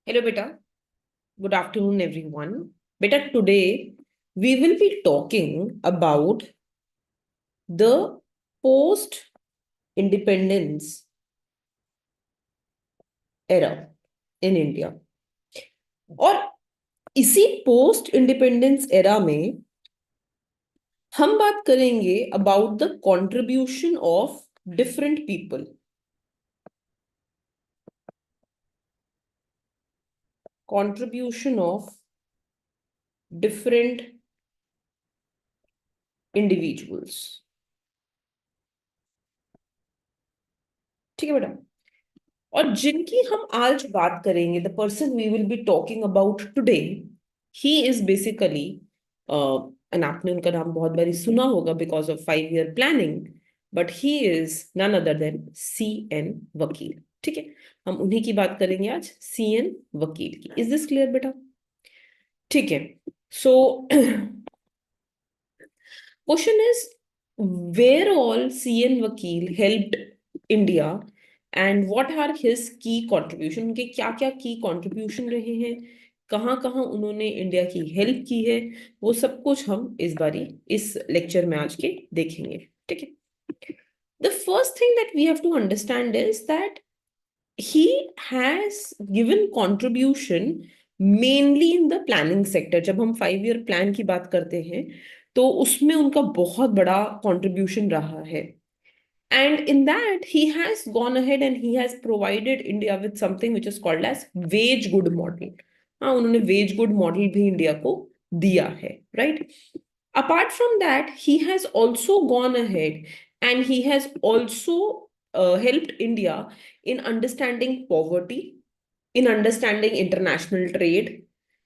Hello, beta. Good afternoon, everyone. Beta, today we will be talking about the post-independence era in India. और इसी post independence era में हम बात करेंगे about the contribution of different people. Contribution of different individuals. ठीक है बेटा. और जिनकी हम आज बात करेंगे, the person we will be talking about today, he is basically and आपने उनका नाम बहुत बारी सुना होगा because of 5 year planning, but he is none other than CN Vakil. ठीक है, हम उन्हीं की बात करेंगे आज, CN वकील की. इज दिस क्लियर बेटा? ठीक है. So question is, where all CN Vakil helped India and what are his key contribution. उनके क्या क्या की कंट्रीब्यूशन रहे हैं, कहाँ कहाँ उन्होंने इंडिया की हेल्प की है, वो सब कुछ हम इस बारी इस लेक्चर में आज के देखेंगे. ठीक है. The first thing that we have to understand is that he has given contribution mainly in the planning sector. जब हम 5 year प्लान की बात करते हैं तो उसमें उनका बहुत बड़ा contribution रहा है. And in that, he has gone ahead and he has provided India with something which is called as wage good model. हाँ, उन्होंने wage good model भी इंडिया को दिया है, right? Apart from that, he has also gone ahead and he has also helped India in understanding poverty, in understanding international trade,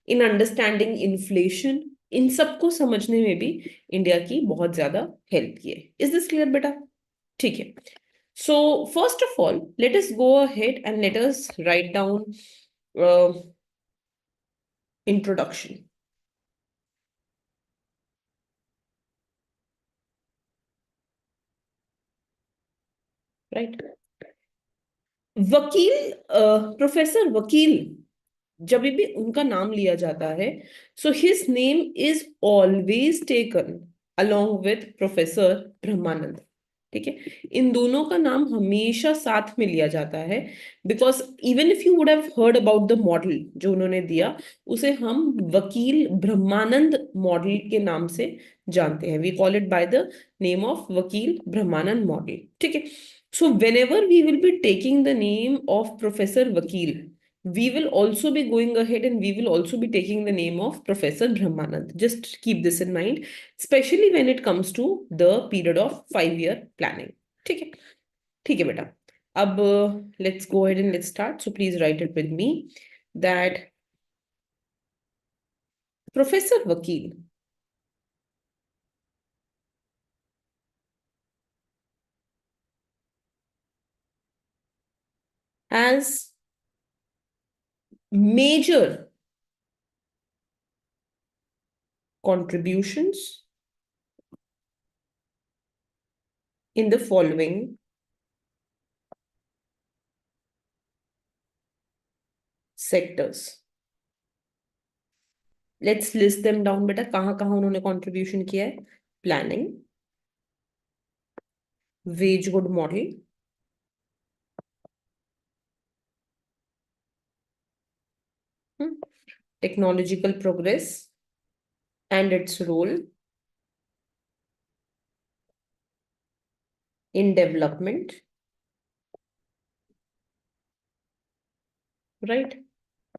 in understanding inflation. इन सबको समझने में भी इंडिया की बहुत ज्यादा हेल्प की है. इज दिस क्लियर बेटा? ठीक है. So first of all, let us go ahead and let us write down uh, introduction. Right? Vakil, professor Vakil, जब भी उनका नाम लिया जाता है, so his name is always taken along with professor Brahmanand. ठीक है, इन दोनों का नाम हमेशा साथ में लिया जाता है because even if you would have heard about the model जो उन्होंने दिया, उसे हम वकील ब्रह्मानंद मॉडल के नाम से जानते हैं. We call it by the name of Vakil Brahmanand model. ठीक है. So whenever we will be taking the name of professor Vakil, we will also be going ahead and we will also be taking the name of Professor Brahmanand. Just keep this in mind, especially when it comes to the period of 5 year planning. ठीक है. ठीक है बेटा. अब let's go ahead and let's start. So please write it with me that Professor Vakil has major contributions in the following sectors. Let's list them down बेटा. कहाँ कहाँ उन्होंने contribution किया है? Planning, wage good model, technological progress and its role in development, right?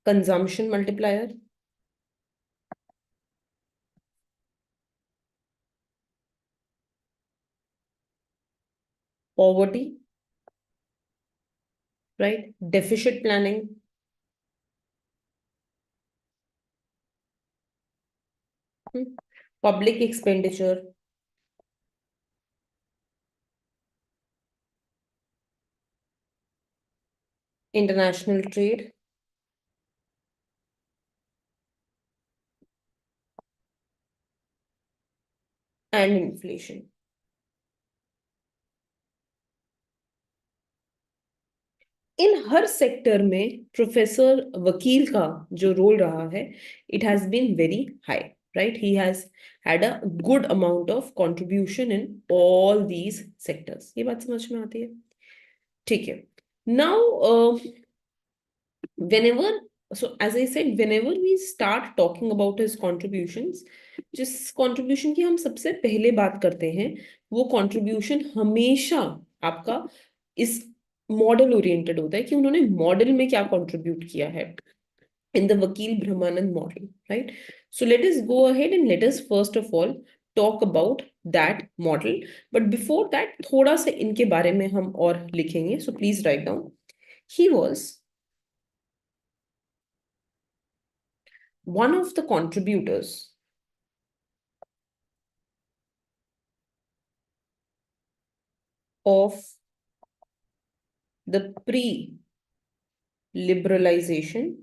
Consumption multiplier, poverty, right? Deficit planning, public expenditure, international trade, and inflation. इन हर sector में professor Vakil का जो रोल रहा है, it has been very high, right? He has had a good amount of contribution in all these sectors. ये बात समझ में आती है? ठीक है. Now, whenever, so as I said, whenever we start talking about his contributions, जिस contribution की हम सबसे पहले बात करते हैं, वो contribution हमेशा आपका इस मॉडल ओरिएंटेड होता है कि उन्होंने मॉडल में क्या कंट्रीब्यूट किया है, in the Vakil Brahmanand model, right? So let us go ahead and let us first of all talk about that model. But before that, थोड़ा सा इनके बारे में हम और लिखेंगे. So please write down. He was one of the contributors of the pre-liberalization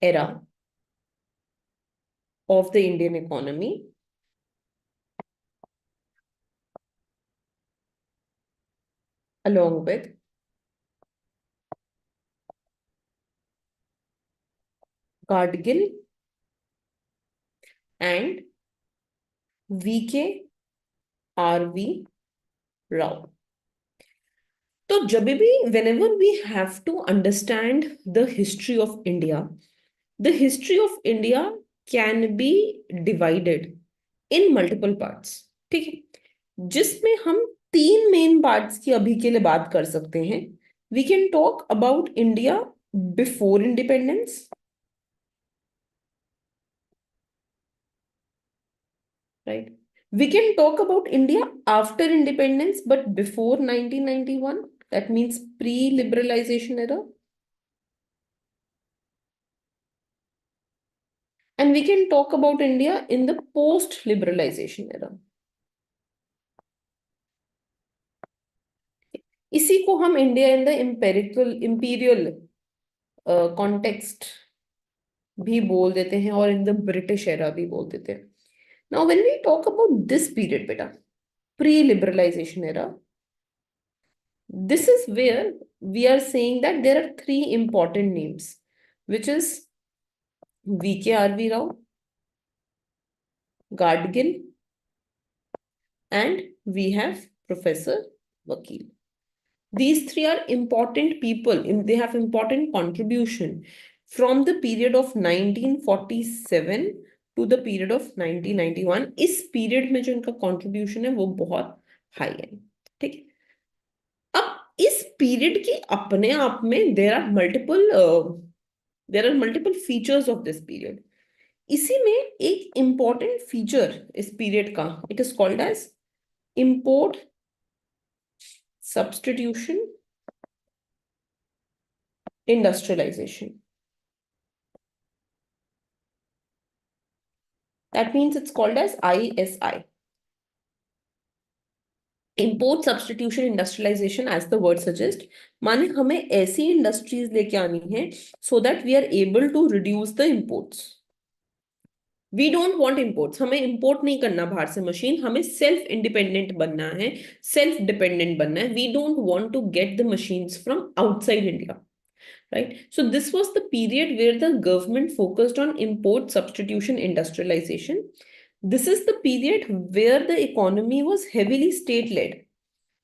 era of the Indian economy, along with Gadgil and VK RV Rao. तो जब भी whenever we have to understand the history of India, the history of India can be divided in multiple parts. ठीक है, जिसमें हम तीन main parts की अभी के लिए बात कर सकते हैं. We can talk about India before independence, right? We can talk about India after independence, but before 1991. That means pre-liberalization era. And we can talk about India in the post-liberalization era. इसी को हम India in the imperial context भी बोल देते हैं और in the British era भी बोल देते हैं. Now when we talk about this period बेटा, pre liberalisation era, this is where we are saying that there are three important names, which is VKRV Rao, Gadgil, and we have Professor Vakil. These three are important people, they have important contribution from the period of 1947 to the period of 1991. इस period में जो इनका contribution है वो बहुत high है. ठीक है, अब इस पीरियड की अपने आप में there are multiple features of this period. इसी में एक इंपॉर्टेंट फीचर इस पीरियड का, it is called as import substitution industrialization. That means it's called as ISI. Import substitution industrialization, as the word suggests, माने हमें ऐसी इंडस्ट्रीज लेके आनी है so that we are able to reduce the imports. We don't want imports. हमें import नहीं करना बाहर से मशीन, हमें self independent बनना है, self dependent बनना है. We don't want to get the machines from outside India. Right? So this was the period where the government focused on import substitution industrialization. This is the period where the economy was heavily state-led.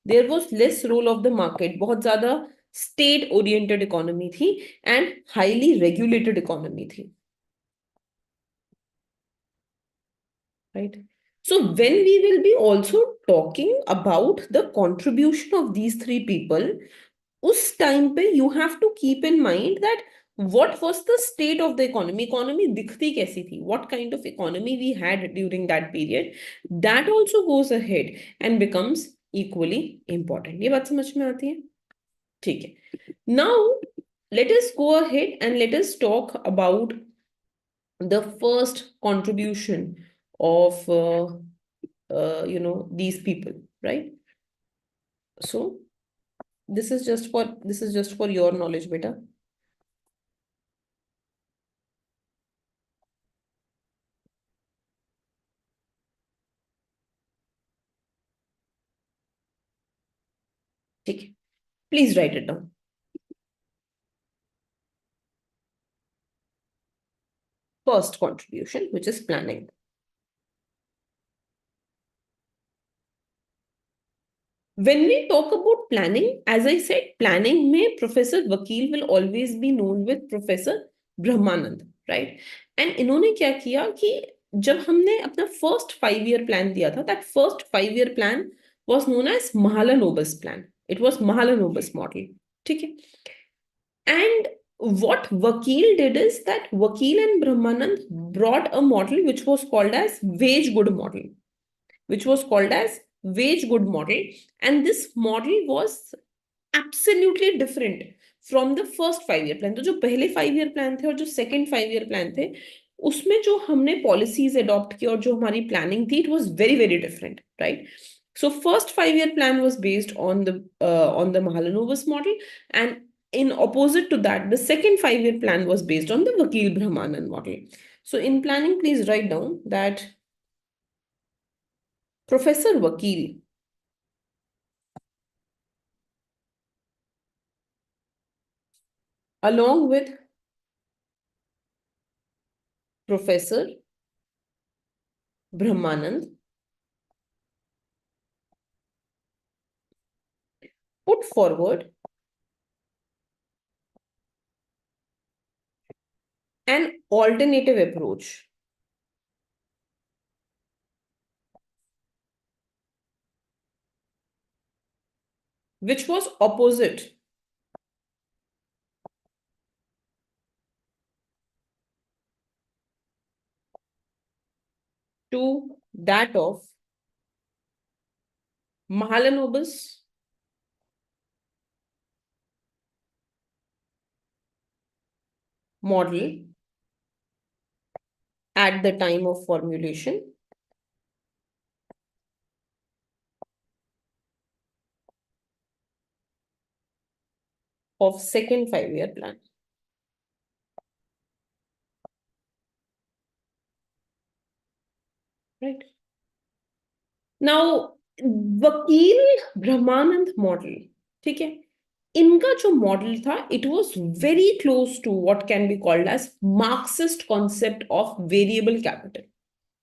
There was less role of the market. बहुत ज़्यादा state-oriented economy थी and highly regulated economy थी. Right? So when we will be also talking about the contribution of these three people, उस time पे you have to keep in mind that what was the state of the economy, economy दिखती कैसी थी, what kind of economy we had during that period. That also goes ahead and becomes equally important. ये बात समझ में आती है? ठीक है. Now let us go ahead and let us talk about the first contribution of these people, right? So this is just for your knowledge, beta. ठीक है, please right it down. First contribution, which is planning. When we talk about planning, as I said, planning में Professor Vakil will always be known with Professor Brahmanand, right? And इन्होंने क्या किया कि जब हमने अपना first 5 year plan दिया था, that first 5 year plan was known as Mahalanobis plan. It was Mahalanobis model, ठीक है? And what Vakil did is that Vakil and Brahmanand brought a model which was called as wage good model, which was called as wage good model. And this model was absolutely different from the first 5 year plan. तो जो पहले 5 year plan थे और जो second 5 year plan थे, उसमें जो हमने policies adopt की और जो हमारी planning थी, it was very, very different, right? So first 5 year plan was based on the Mahalanobis model, and in opposite to that, the second 5 year plan was based on the Vakil Brahmanan model. So in planning, please write down that Professor Vakil, along with Professor Brahmanand, put forward an alternative approach which was opposite to that of Mahalanobis model at the time of formulation of second 5 year plan. Right. Now, वकील Brahmanand model, ठीक है, इनका जो model था, it was very close to what can be called as Marxist concept of variable capital.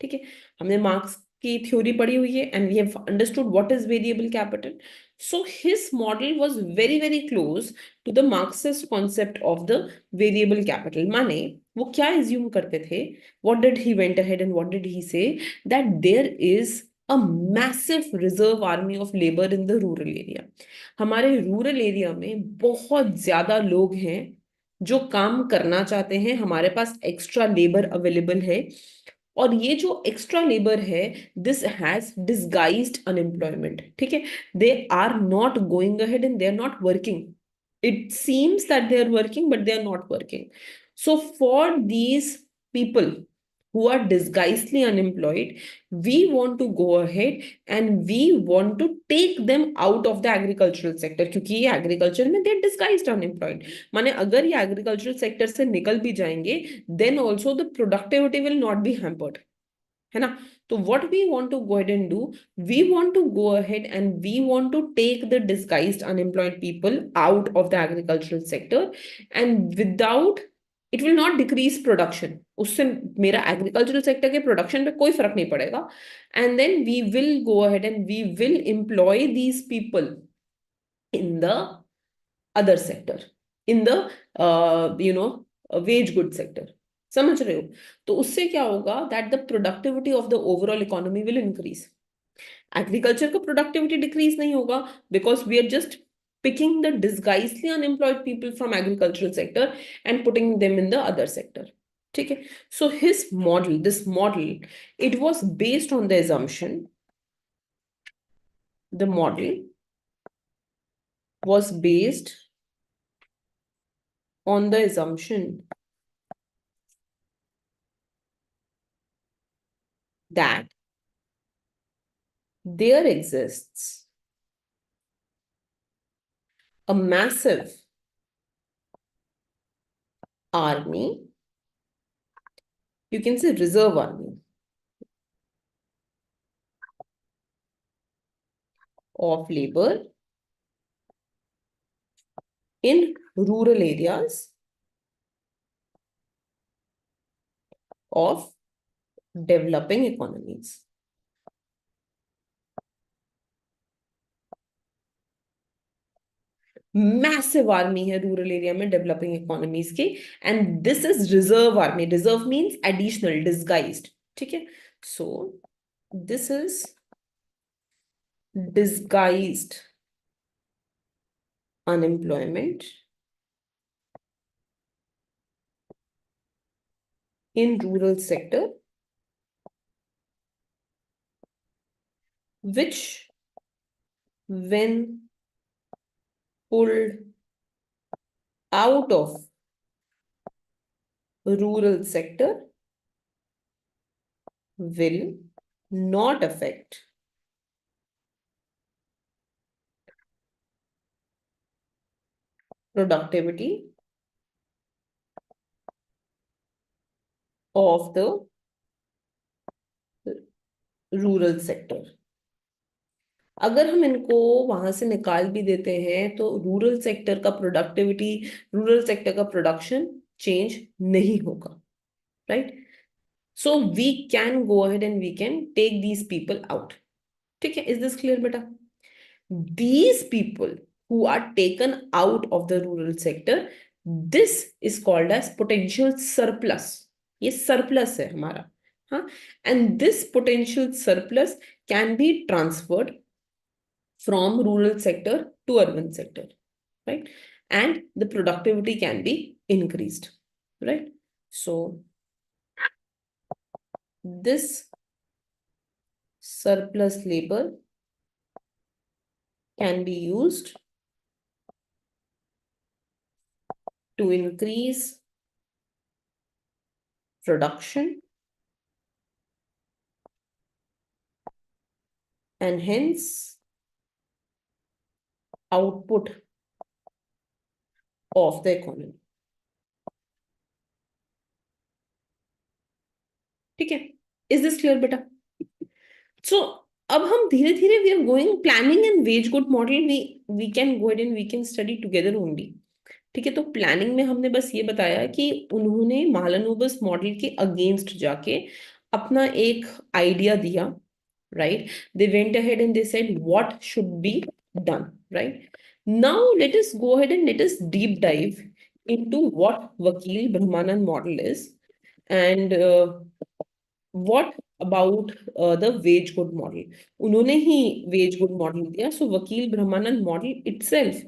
ठीक है, हमने Marx की थ्योरी पढ़ी हुई है and we have understood what is variable capital. So his model was very, very close to the Marxist concept of the variable capital. माने वो क्या assume करते थे? What did he went ahead and what did he say? That there is a massive reserve army of labor in the rural area. हमारे rural area में बहुत ज्यादा लोग हैं जो काम करना चाहते हैं, हमारे पास एक्स्ट्रा लेबर अवेलेबल है, और ये जो एक्स्ट्रा लेबर है, दिस हैज डिसगाइज्ड अनएम्प्लॉयमेंट. ठीक है, they are not going ahead and they are not working. It seems that they are working, but they are not working. So for these people who are disguisedly unemployed, we want to go ahead and we want to take them out of the agricultural sector, क्योंकि ये agriculture में they are disguised unemployed. माने अगर ये agricultural sector से निकल भी जाएंगे, then also the productivity will not be hampered. है ना? तो what we want to go ahead and do, we want to go ahead and we want to take the disguised unemployed people out of the agricultural sector, and without, it will not decrease production. उससे मेरा agricultural sector के production पे कोई फर्क नहीं पड़ेगा. And then we will go ahead and we will employ these people in the other sector, in the wage good sector. समझ रहे हो? तो उससे क्या होगा, that the productivity of the overall economy will increase. Agriculture का productivity decrease नहीं होगा because we are just picking the disguisedly unemployed people from agricultural sector and putting them in the other sector. ठीक है, so his model, this model, it was based on the assumption, the model was based on the assumption that there exists a massive army, you can say reserve army, of labor in rural areas of developing economies. Massive army है rural area में developing economies के, and this is reserve army. Reserve means additional, disguised. ठीक है, so this is disguised unemployment in rural sector, which when pulled out of rural sector will not affect productivity of the rural sector. अगर हम इनको वहां से निकाल भी देते हैं तो रूरल सेक्टर का प्रोडक्टिविटी, रूरल सेक्टर का प्रोडक्शन चेंज नहीं होगा, right? So we can go ahead and we can take these people out. ठीक है, इज दिस क्लियर बेटा? These people who are taken out of the rural sector, this is called as potential surplus. ये surplus है हमारा, हाँ. And this potential surplus can be transferred from rural sector to urban sector, right? And the productivity can be increased, right? So this surplus labor can be used to increase production and hence output of the economy. ठीक है, is this clear बेटा? सो अब हम धीरे धीरे we are going planning and wage good model, we can go and we can study together only. ठीक है, तो प्लानिंग में हमने बस ये बताया कि उन्होंने महालनोबिस मॉडल के अगेंस्ट जाके अपना एक आइडिया दिया, right? They went ahead and they said what should be done, right? Now let us go ahead and let us deep dive into what Vakil Brahmanand model is, and what about the wage good model. उन्होंने ही wage good model दिया. So Vakil Brahmanand model itself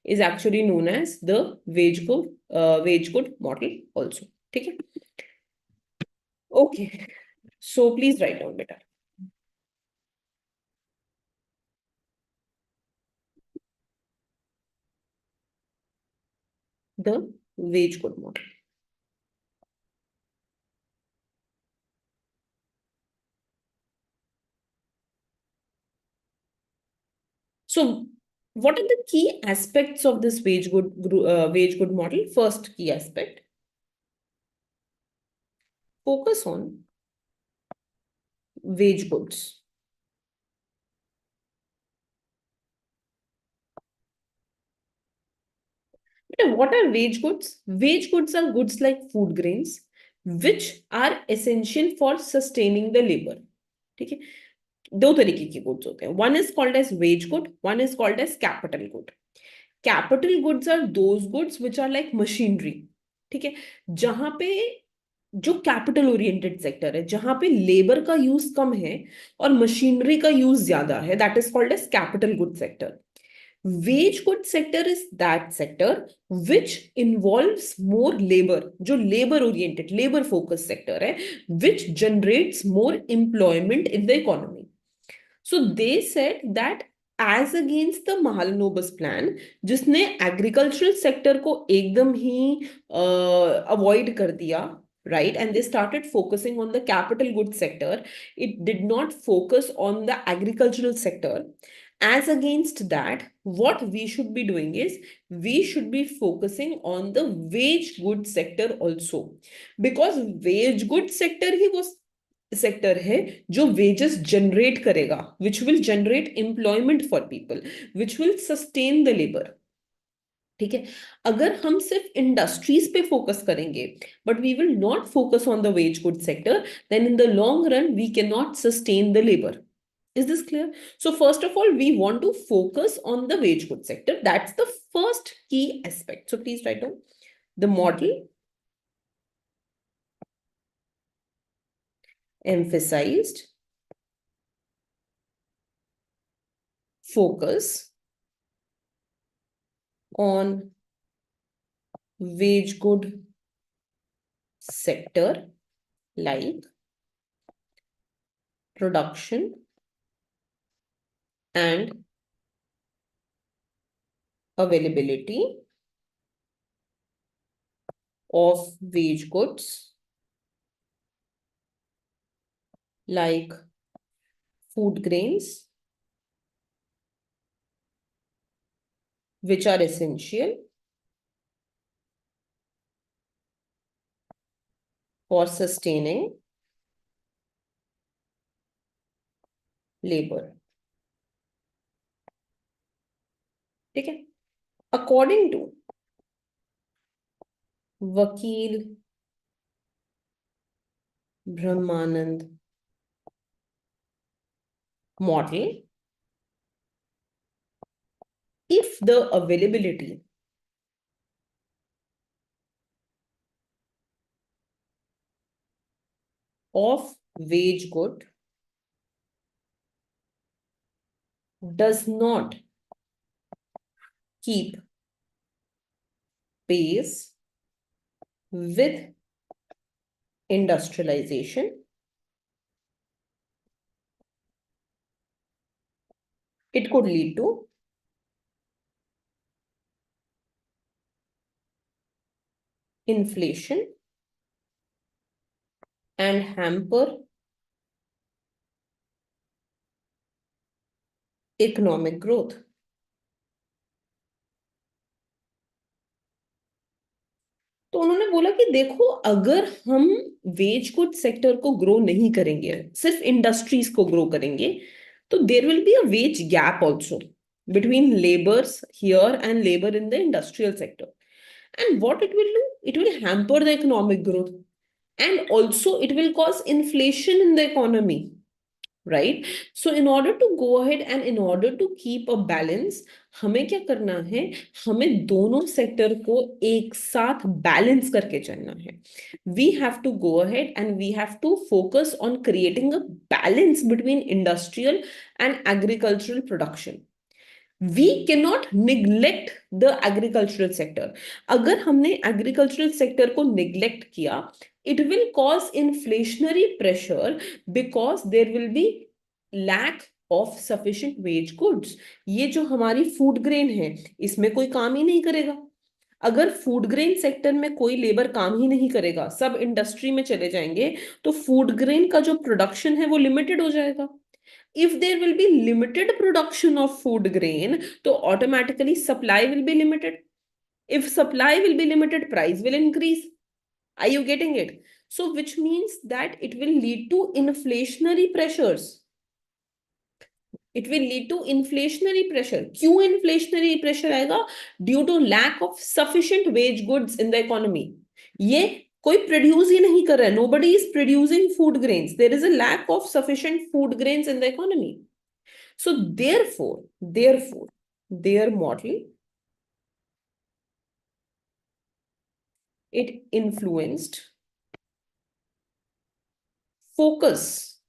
is actually known as the wage good model also. ठीक है, okay, so please write down बेटा the wage good model. So what are the key aspects of this wage good model? First key aspect, focus on wage goods. What are wage goods? Wage goods are goods like food grains, which are essential for sustaining the labor. ठीक है, दो तरीके के goods होते हैं. One is called as wage good, one is called as capital good. Capital goods are those goods which are like machinery. ठीक है, जहां पे जो कैपिटल ओरिएंटेड सेक्टर है, जहां पे लेबर का यूज कम है और मशीनरी का यूज ज्यादा है, that is called as capital good sector. Wage good sector is that sector which involves more labour, जो labour oriented, labour focus sector है, which generates more employment in the economy. So they said that as against the Mahalanobis plan, जिसने agricultural sector को एकदम ही avoid कर दिया, right? And they started focusing on the capital goods sector. It did not focus on the agricultural sector. As against that, what we should be doing is we should be focusing on the wage goods sector also, because wage goods sector ही वो sector है जो wages generate करेगा, which will generate employment for people, which will sustain the labour. ठीक है। अगर हम सिर्फ industries पे फोकस करेंगे but we will not focus on the wage good sector, then in the long run we can not sustain the labour. Is this clear? So first of all, we want to focus on the wage good sector. That's the first key aspect. So please write down the model emphasized focus on wage good sector like production and availability of wage goods like food grains, which are essential for sustaining labor. ठीक है. According to Vakil Brahmanand model, if the availability of wage good does not keep pace with industrialization, it could lead to inflation and hamper economic growth. तो उन्होंने बोला कि देखो, अगर हम wage good sector को ग्रो नहीं करेंगे, सिर्फ इंडस्ट्रीज को ग्रो करेंगे, तो there will be a wage gap also between labors here and labor in the industrial sector. And what it will do? It will hamper the economic growth. And also it will cause inflation in the economy. Right? So in order to go ahead and in order to keep a balance, हमें क्या करना है? हमें दोनों sector को एक साथ balance करके चलना है. We have to go ahead and we have to focus on creating a balance between industrial and agricultural production. We cannot neglect the agricultural sector. अगर हमने agricultural sector को neglect किया, it will cause inflationary pressure because there will be lack of sufficient wage goods. ये जो हमारी food grain है, इसमें कोई काम ही नहीं करेगा. अगर फूड ग्रेन सेक्टर में कोई लेबर काम ही नहीं करेगा, सब इंडस्ट्री में चले जाएंगे, तो फूड ग्रेन का जो प्रोडक्शन है वो लिमिटेड हो जाएगा. If there will be limited production of food grain, तो automatically supply will be limited. If supply will be limited, price will increase. Are you getting it? So which means that it will lead to inflationary pressures. It will lead to inflationary pressure. क्यों inflationary pressure आएगा? Due to lack of sufficient wage goods in the economy. ये कोई produce ही नहीं कर रहा है. Nobody is producing food grains. There is a lack of sufficient food grains in the economy. So therefore, their model, it influenced focus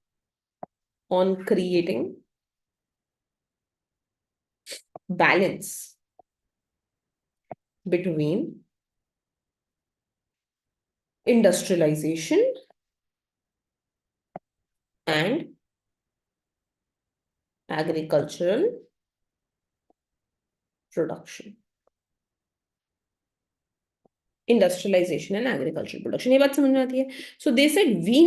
on creating balance between industrialization and agricultural production. Industrialization and agricultural production. ये बात समझ में आती है? So they said we